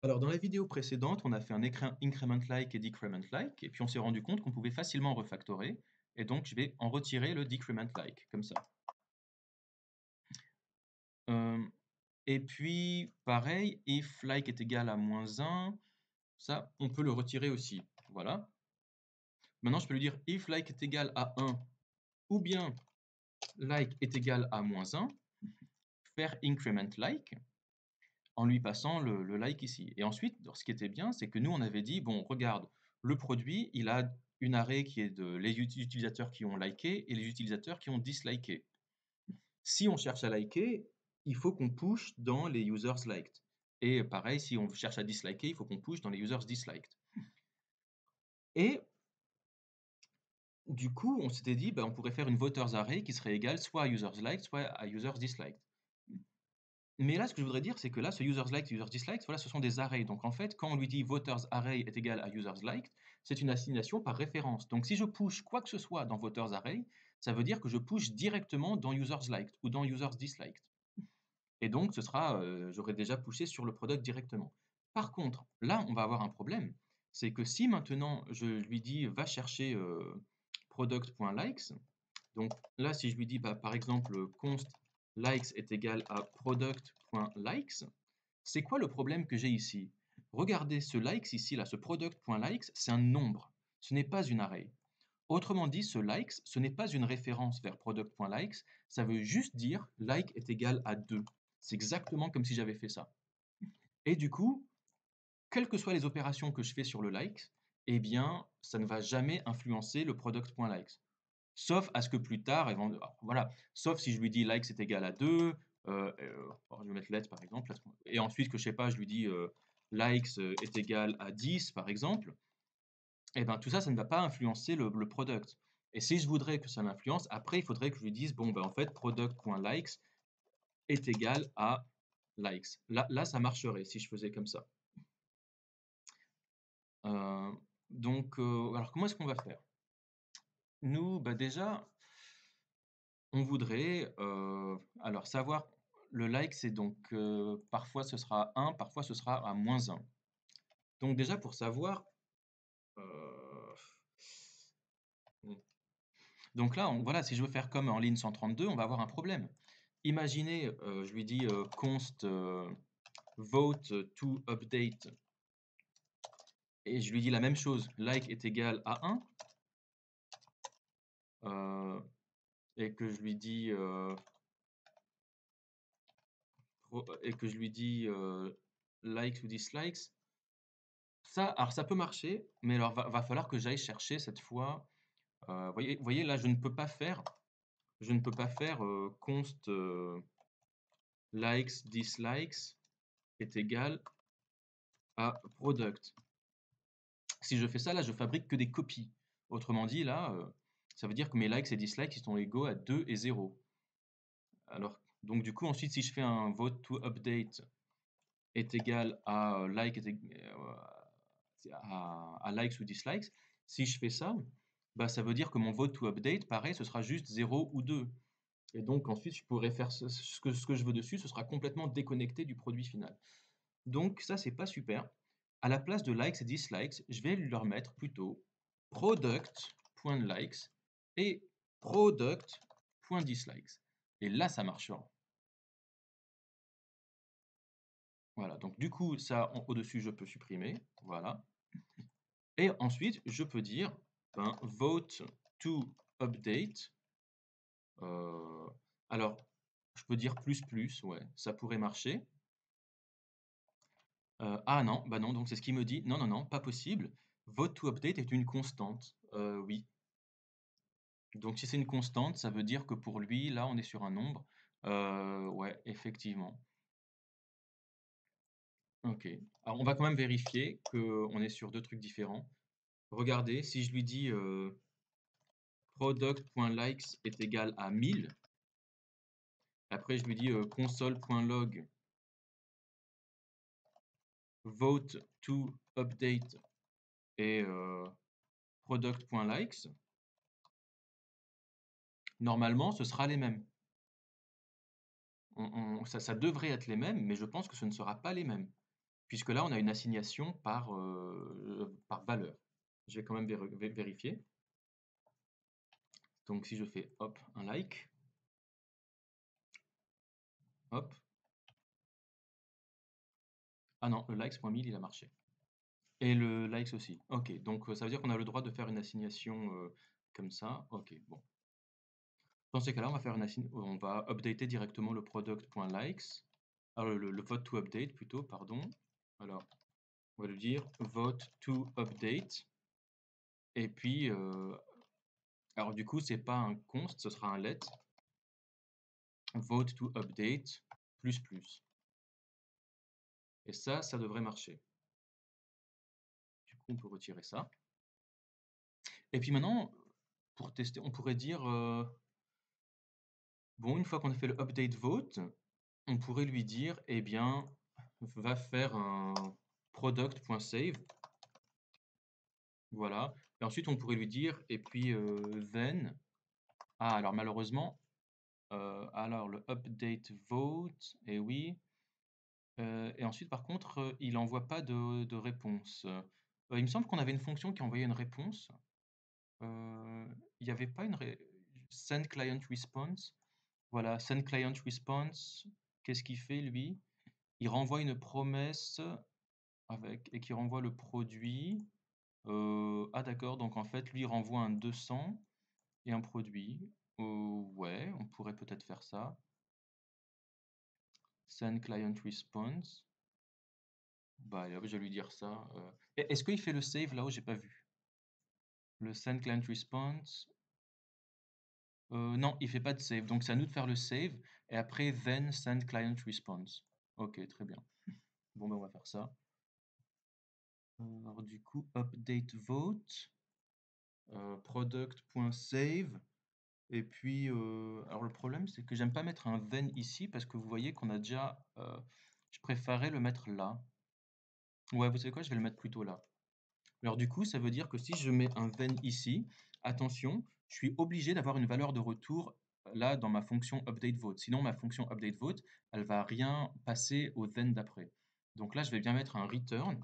Alors, dans la vidéo précédente, on a fait un increment like et decrement like, et puis on s'est rendu compte qu'on pouvait facilement refactorer, et donc je vais en retirer le decrement like, comme ça. Euh, et puis, pareil, if like est égal à -1, ça, on peut le retirer aussi. Voilà. Maintenant, je peux lui dire if like est égal à 1, ou bien like est égal à -1, faire increment like, en lui passant le like ici. Et ensuite, ce qui était bien, c'est que nous, on avait dit, bon, regarde, le produit, il a une array qui est de les utilisateurs qui ont liké et les utilisateurs qui ont disliké. Si on cherche à liker, il faut qu'on push dans les users liked. Et pareil, si on cherche à disliker, il faut qu'on push dans les users disliked. Et du coup, on s'était dit, on pourrait faire une voters array qui serait égale soit à users liked, soit à users disliked. Mais là, ce que je voudrais dire, c'est que là, ce users liked, users disliked, voilà, ce sont des arrays. Donc en fait, quand on lui dit voters array est égal à users liked, c'est une assignation par référence. Donc si je push quoi que ce soit dans voters array, ça veut dire que je push directement dans users liked ou dans users disliked. Et donc ce sera, j'aurais déjà pushé sur le product directement. Par contre, là, on va avoir un problème. C'est que si maintenant je lui dis va chercher product.likes, donc là, si je lui dis par exemple const likes est égal à product.likes, c'est quoi le problème que j'ai ici? Regardez ce likes ici, là, ce product.likes, c'est un nombre, ce n'est pas une array. Autrement dit, ce likes, ce n'est pas une référence vers product.likes, ça veut juste dire like est égal à 2. C'est exactement comme si j'avais fait ça. Et du coup, quelles que soient les opérations que je fais sur le likes, eh bien, ça ne va jamais influencer le product.likes. Sauf à ce que plus tard, voilà, sauf si je lui dis likes est égal à 2, je vais mettre let par exemple, et ensuite que je sais pas, je lui dis likes est égal à 10 par exemple, et bien tout ça, ça ne va pas influencer le product. Et si je voudrais que ça l'influence, après il faudrait que je lui dise, bon en fait product.likes est égal à likes. Là, ça marcherait si je faisais comme ça. Euh, alors comment est-ce qu'on va faire? Nous, déjà, on voudrait alors savoir le like, c'est donc parfois ce sera 1, parfois ce sera à -1. Donc déjà pour savoir, euh, donc là, voilà, si je veux faire comme en ligne 132, on va avoir un problème. Imaginez, je lui dis const vote to update et je lui dis la même chose, like est égal à 1 et que je lui dis likes ou dislikes. Ça, alors ça peut marcher, mais alors va falloir que j'aille chercher cette fois. Voyez, là, je ne peux pas faire const likes, dislikes est égal à product. Si je fais ça, là, je fabrique que des copies. Autrement dit, là, ça veut dire que mes likes et dislikes ils sont égaux à 2 et 0. Alors, donc du coup, ensuite, si je fais un vote to update est égal à like à likes ou dislikes, si je fais ça, ça veut dire que mon vote to update, pareil, ce sera juste 0 ou 2. Et donc ensuite, je pourrais faire ce que je veux dessus, ce sera complètement déconnecté du produit final. Donc ça, c'est pas super. À la place de likes et dislikes, je vais leur mettre plutôt product.likes et product.dislikes. Et là, ça marchera. Voilà, donc du coup, ça, au-dessus, je peux supprimer. Voilà. Et ensuite, je peux dire vote to update. Alors, je peux dire plus, ouais, ça pourrait marcher. Ah non, non, donc c'est ce qu'il me dit. Non, non, non, pas possible. Vote to update est une constante. Oui. Donc si c'est une constante, ça veut dire que pour lui, là, on est sur un nombre. Ouais, effectivement. Ok. Alors on va quand même vérifier qu'on est sur deux trucs différents. Regardez, si je lui dis product.likes est égal à 1000, après je lui dis console.log vote to update et product.likes, normalement ce sera les mêmes. Ça devrait être les mêmes, mais je pense que ce ne sera pas les mêmes. puisque là, on a une assignation par valeur. Je vais quand même vérifier. Donc, si je fais hop, un like, hop. Ah non, le likes.mil, il a marché. Et le likes aussi. Ok, donc ça veut dire qu'on a le droit de faire une assignation comme ça. Ok, bon. Dans ces cas-là, on va updater directement le product.likes. Alors le vote to update plutôt, pardon. Alors, on va lui dire vote to update. Et puis, alors du coup, c'est pas un const, ce sera un let. Vote to update plus plus. Et ça devrait marcher. Du coup, on peut retirer ça. Et puis maintenant, pour tester, on pourrait dire, bon, une fois qu'on a fait le update vote, on pourrait lui dire, eh bien, va faire un product.save. Voilà. Et ensuite, on pourrait lui dire, et puis then. Ah, alors malheureusement, alors le update vote, et oui. Et ensuite, par contre, il n'envoie pas de réponse. Il me semble qu'on avait une fonction qui envoyait une réponse. Il n'y avait pas une send client response. Voilà, send client response. Qu'est-ce qu'il fait lui? Il renvoie une promesse et qui renvoie le produit. Ah d'accord, donc en fait lui il renvoie un 200 et un produit. Ouais, on pourrait peut-être faire ça. Send client response. Bah allez, hop, je vais lui dire ça. Est-ce qu'il fait le save là-haut? J'ai pas vu. Le send client response. Non, il fait pas de save. Donc c'est à nous de faire le save et après then send client response. Ok, très bien. Bon ben on va faire ça. Alors du coup update vote product.save et puis alors le problème c'est que j'aime pas mettre un then ici parce que vous voyez qu'on a déjà je préférais le mettre là. Ouais, vous savez quoi, je vais le mettre plutôt là. Alors du coup, ça veut dire que si je mets un then ici, attention, je suis obligé d'avoir une valeur de retour là dans ma fonction update vote. Sinon, ma fonction update vote, elle va rien passer au then d'après. Donc là, je vais bien mettre un return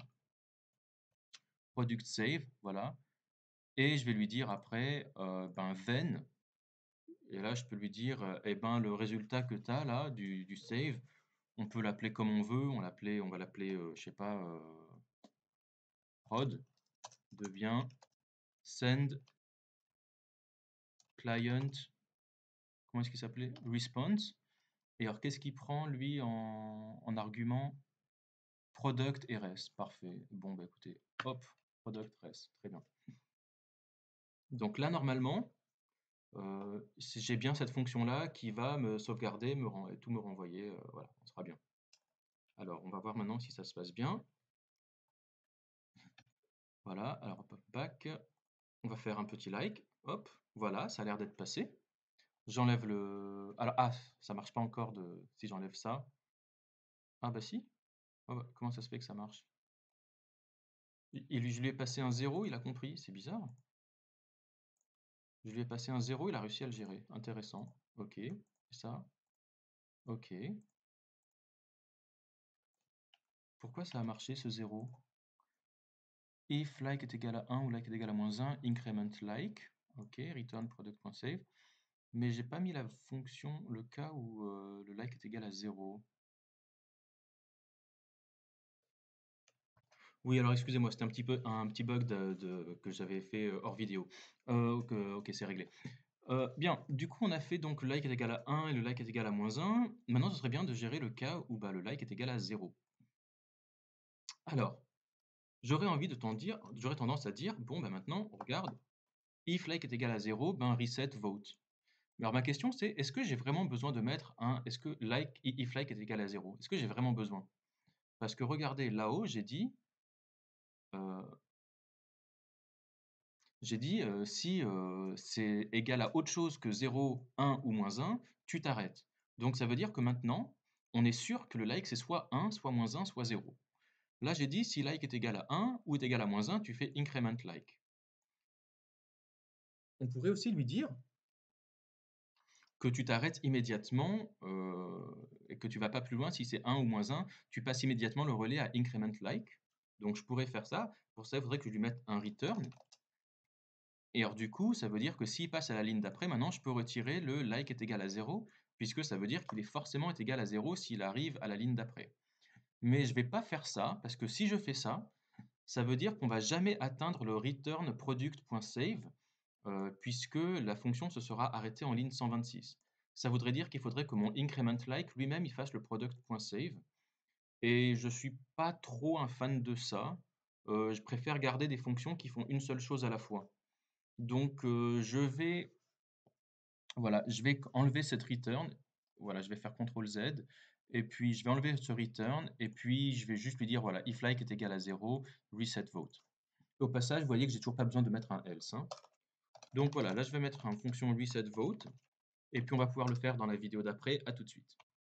product save, voilà, et je vais lui dire après ben then, et là je peux lui dire eh ben le résultat que tu as là du save, on peut l'appeler comme on veut, on va l'appeler je sais pas prod devient send client, comment est-ce qu'il s'appelait? Response. Et alors, qu'est-ce qu'il prend, lui, en argument? Product et res. Parfait. Bon, bah écoutez, hop, product res. Très bien. Donc là, normalement, j'ai bien cette fonction-là qui va me sauvegarder, tout me renvoyer. Voilà, on sera bien. Alors, on va voir maintenant si ça se passe bien. Voilà, alors hop, back. On va faire un petit like. Hop, voilà, ça a l'air d'être passé. J'enlève le... Alors, ah, ça marche pas encore si j'enlève ça. Ah bah si. Oh, bah, comment ça se fait que ça marche? Je lui ai passé un 0, il a compris, c'est bizarre. Je lui ai passé un 0, il a réussi à le gérer. Intéressant. Ok, ça. Ok. Pourquoi ça a marché ce 0? If like est égal à 1 ou like est égal à -1, increment like. Ok, return product.save. Mais j'ai pas mis la fonction, le cas où le like est égal à 0. Oui, alors excusez-moi, c'était un petit bug que j'avais fait hors vidéo. Ok, c'est réglé. Bien, du coup, on a fait donc le like est égal à 1 et le like est égal à -1. Maintenant, ce serait bien de gérer le cas où bah, le like est égal à 0. Alors, j'aurais tendance à dire, bon, bah maintenant, regarde, if like est égal à 0, ben reset vote. Alors ma question c'est, est-ce que j'ai vraiment besoin de mettre est-ce que if like est égal à 0? Est-ce que j'ai vraiment besoin? Parce que regardez, là-haut, euh, j'ai dit si c'est égal à autre chose que 0, 1 ou -1, tu t'arrêtes. Donc ça veut dire que maintenant, on est sûr que le like c'est soit 1, soit -1, soit 0. Là j'ai dit si like est égal à 1 ou est égal à -1, tu fais increment like. On pourrait aussi lui dire que tu t'arrêtes immédiatement et que tu vas pas plus loin. Si c'est 1 ou -1, tu passes immédiatement le relais à increment like. Donc je pourrais faire ça. Pour ça, il faudrait que je lui mette un return. Et alors du coup, ça veut dire que s'il passe à la ligne d'après, maintenant je peux retirer le like est égal à 0, puisque ça veut dire qu'il est forcément est égal à 0 s'il arrive à la ligne d'après. Mais je vais pas faire ça, parce que si je fais ça, ça veut dire qu'on va jamais atteindre le return product.save, puisque la fonction se sera arrêtée en ligne 126. Ça voudrait dire qu'il faudrait que mon increment like lui-même il fasse le product.save, et je suis pas trop un fan de ça. Je préfère garder des fonctions qui font une seule chose à la fois. Donc, je vais enlever cette return. Voilà, je vais faire CTRL Z et puis je vais enlever ce return et puis je vais juste lui dire, voilà, if like est égal à 0, reset vote. Au passage, vous voyez que j'ai toujours pas besoin de mettre un else, hein. Donc voilà, là je vais mettre une fonction reset vote et puis on va pouvoir le faire dans la vidéo d'après. À tout de suite.